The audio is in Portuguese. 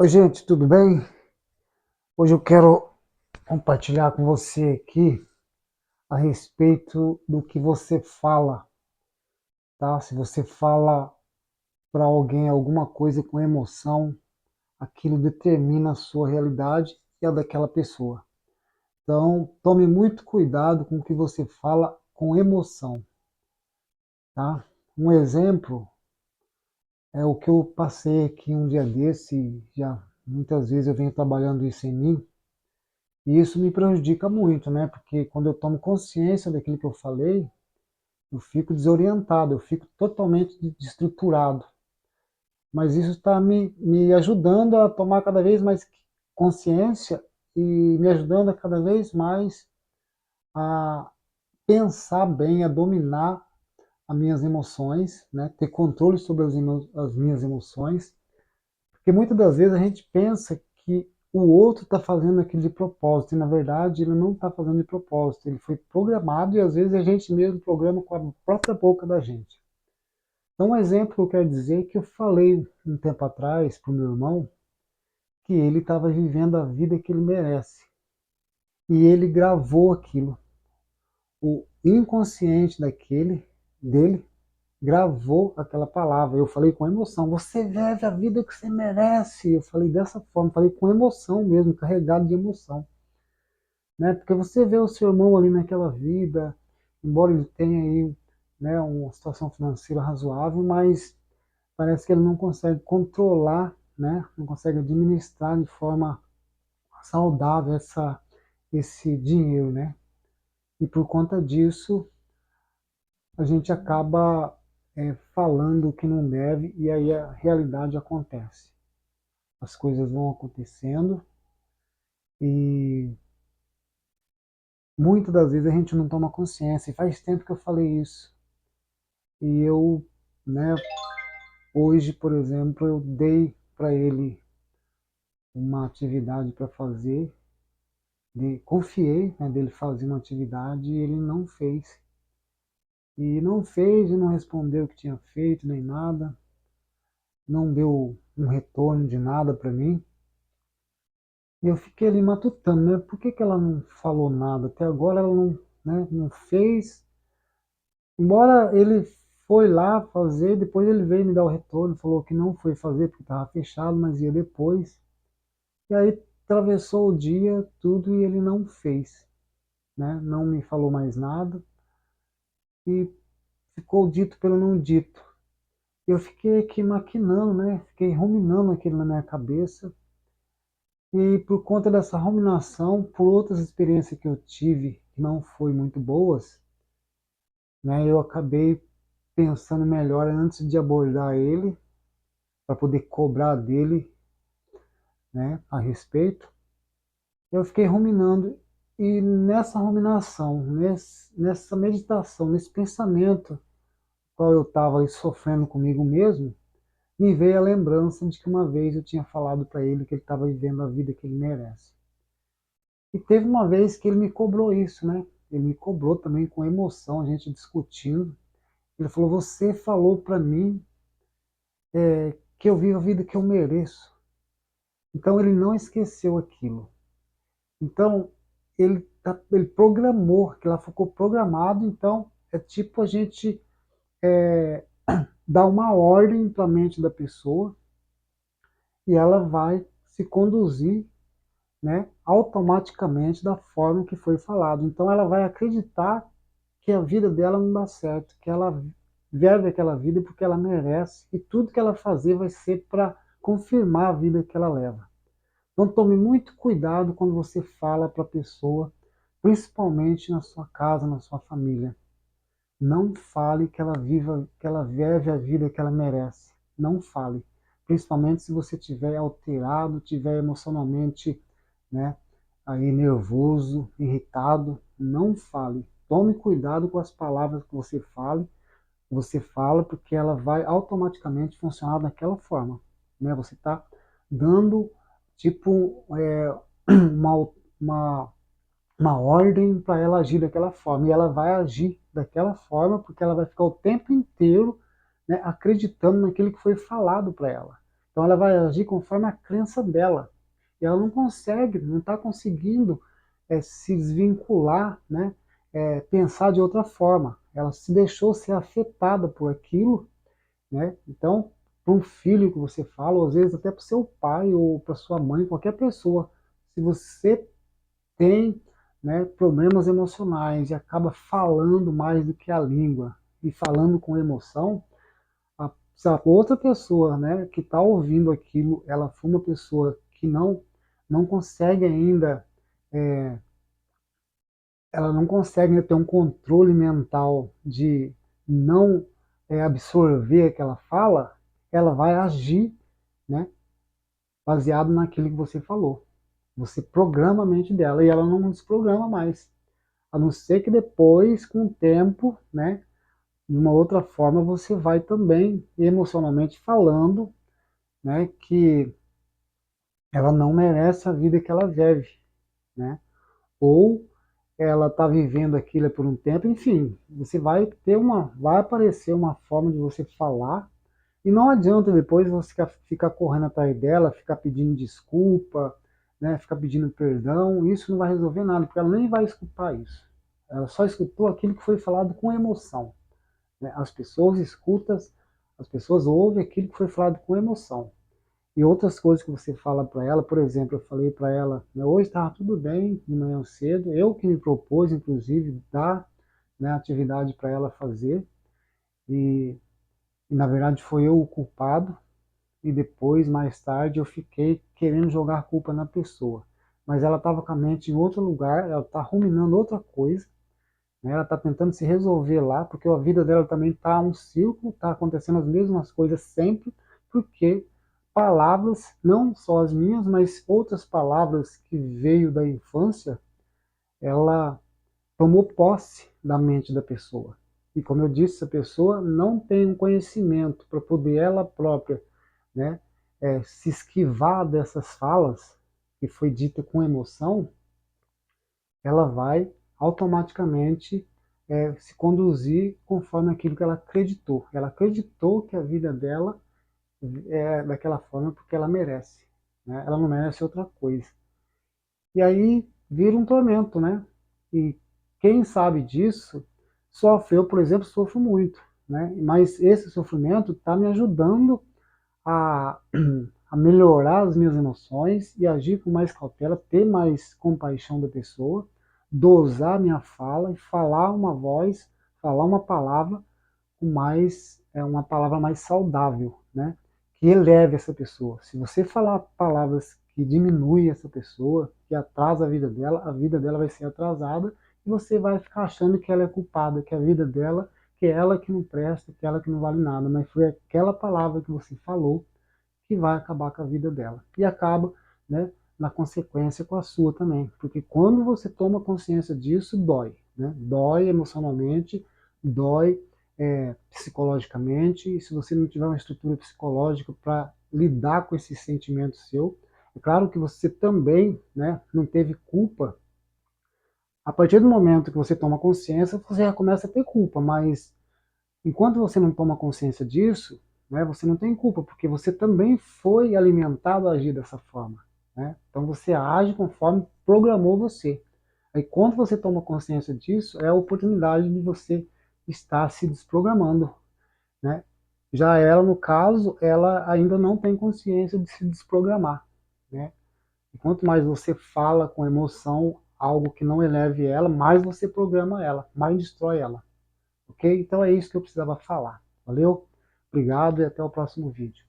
Oi, gente, tudo bem? Hoje eu quero compartilhar com você aqui a respeito do que você fala, tá? Se você fala para alguém alguma coisa com emoção, aquilo determina a sua realidade e a daquela pessoa. Então, tome muito cuidado com o que você fala com emoção, tá? Um exemplo é o que eu passei aqui um dia desse, já muitas vezes eu venho trabalhando isso em mim. E isso me prejudica muito, né? Porque quando eu tomo consciência daquilo que eu falei, eu fico desorientado, eu fico totalmente desestruturado. Mas isso está me ajudando a tomar cada vez mais consciência e me ajudando a cada vez mais a pensar bem, a dominar as minhas emoções, né? Ter controle sobre as minhas emoções. Porque muitas das vezes a gente pensa que o outro está fazendo aquilo de propósito, e na verdade ele não está fazendo de propósito, ele foi programado e às vezes a gente mesmo programa com a própria boca da gente. Então, um exemplo que eu quero dizer é que eu falei um tempo atrás para o meu irmão que ele estava vivendo a vida que ele merece. E ele gravou aquilo. O inconsciente dele, gravou aquela palavra. Eu falei com emoção, você vive a vida que você merece. Eu falei dessa forma, falei com emoção mesmo, carregado de emoção. Né? Porque você vê o seu irmão ali naquela vida, embora ele tenha aí, né, uma situação financeira razoável, mas parece que ele não consegue controlar, né, não consegue administrar de forma saudável esse dinheiro, né? E por conta disso, a gente acaba falando o que não deve e aí a realidade acontece. As coisas vão acontecendo e muitas das vezes a gente não toma consciência. E faz tempo que eu falei isso. E eu, né, hoje, por exemplo, eu dei para ele uma atividade para fazer, confiei, né, dele fazer uma atividade e ele não fez. E não fez e não respondeu o que tinha feito, nem nada. Não deu um retorno de nada para mim. E eu fiquei ali matutando, né? Por que que ela não falou nada? Até agora ela não, né, não fez. Embora ele foi lá fazer, depois ele veio me dar o retorno, falou que não foi fazer porque estava fechado, mas ia depois. E aí atravessou o dia, tudo, e ele não fez, né? Não me falou mais nada e ficou dito pelo não dito. Eu fiquei aqui maquinando, né? Fiquei ruminando aquilo na minha cabeça. E por conta dessa ruminação, por outras experiências que eu tive que não foi muito boas, né? Eu acabei pensando melhor antes de abordar ele, para poder cobrar dele, né, a respeito. Eu fiquei ruminando e nessa ruminação, nessa meditação, nesse pensamento qual eu estava sofrendo comigo mesmo, me veio a lembrança de que uma vez eu tinha falado para ele que ele estava vivendo a vida que ele merece. E teve uma vez que ele me cobrou isso, né? Ele me cobrou também com emoção, a gente discutindo. Ele falou: Você falou para mim que eu vivo a vida que eu mereço. Então ele não esqueceu aquilo. Então ele programou, que ela ficou programado. Então é tipo a gente dar uma ordem para a mente da pessoa e ela vai se conduzir, né, automaticamente da forma que foi falado. Então ela vai acreditar que a vida dela não dá certo, que ela vive aquela vida porque ela merece e tudo que ela fazer vai ser para confirmar a vida que ela leva. Então tome muito cuidado quando você fala para a pessoa, principalmente na sua casa, na sua família. Não fale que ela vive a vida que ela merece. Não fale. Principalmente se você estiver alterado, estiver emocionalmente, né, aí nervoso, irritado, não fale. Tome cuidado com as palavras que você fala, porque ela vai automaticamente funcionar daquela forma, né? Você está dando tipo uma, uma uma ordem para ela agir daquela forma. E ela vai agir daquela forma porque ela vai ficar o tempo inteiro, né, acreditando naquilo que foi falado para ela. Então ela vai agir conforme a crença dela. E ela não consegue, não está conseguindo se desvincular, né? Pensar de outra forma. Ela se deixou ser afetada por aquilo, né? Então, para um filho que você fala, ou às vezes até para o seu pai ou para sua mãe, qualquer pessoa, se você tem, né, problemas emocionais e acaba falando mais do que a língua e falando com emoção, se a outra pessoa, né, que está ouvindo aquilo, ela for uma pessoa que não consegue ainda, ela não consegue ainda ter um controle mental de não absorver aquela fala, ela vai agir, né, baseado naquilo que você falou. Você programa a mente dela e ela não desprograma mais. A não ser que depois, com o tempo, né, de uma outra forma, você vai também emocionalmente falando, né, que ela não merece a vida que ela vive, né? Ou ela está vivendo aquilo por um tempo, enfim, você vai aparecer uma forma de você falar e não adianta depois você ficar correndo atrás dela, ficar pedindo desculpa, né, ficar pedindo perdão, isso não vai resolver nada, porque ela nem vai escutar isso. Ela só escutou aquilo que foi falado com emoção, né? As pessoas escutam, as pessoas ouvem aquilo que foi falado com emoção. E outras coisas que você fala para ela, por exemplo, eu falei para ela, né, hoje estava tudo bem, de manhã cedo, eu que me propus, inclusive, dar, né, atividade para ela fazer, e, e na verdade foi eu o culpado, e depois, mais tarde, eu fiquei querendo jogar a culpa na pessoa. Mas ela estava com a mente em outro lugar, ela está ruminando outra coisa, né, ela está tentando se resolver lá, porque a vida dela também está um círculo, está acontecendo as mesmas coisas sempre, porque palavras, não só as minhas, mas outras palavras que veio da infância, ela tomou posse da mente da pessoa. E como eu disse, a pessoa não tem um conhecimento para poder ela própria, né, se esquivar dessas falas que foi dita com emoção, ela vai automaticamente se conduzir conforme aquilo que ela acreditou. Ela acreditou que a vida dela é daquela forma porque ela merece, né? Ela não merece outra coisa. E aí vira um tormento, né? E quem sabe disso sofre. Eu, por exemplo, sofro muito, né? Mas esse sofrimento está me ajudando a, a melhorar as minhas emoções e agir com mais cautela, ter mais compaixão da pessoa, dosar minha fala e falar uma voz, falar uma palavra com mais, uma palavra mais saudável, né? Que eleve essa pessoa. Se você falar palavras que diminuem essa pessoa, que atrasa a vida dela vai ser atrasada e você vai ficar achando que ela é culpada, que a vida dela, que é ela que não presta, que é ela que não vale nada, mas foi aquela palavra que você falou que vai acabar com a vida dela. E acaba, né, na consequência com a sua também. Porque quando você toma consciência disso, dói. Né? Dói emocionalmente, dói psicologicamente. E se você não tiver uma estrutura psicológica para lidar com esse sentimento seu, é claro que você também, né, não teve culpa. A partir do momento que você toma consciência, você já começa a ter culpa, mas enquanto você não toma consciência disso, né, você não tem culpa, porque você também foi alimentado a agir dessa forma. Né? Então você age conforme programou você. Aí quando você toma consciência disso, é a oportunidade de você estar se desprogramando. Né? Já ela, no caso, ela ainda não tem consciência de se desprogramar. Né? E quanto mais você fala com emoção algo que não eleve ela, mais você programa ela, mais destrói ela. Ok? Então é isso que eu precisava falar. Valeu? Obrigado e até o próximo vídeo.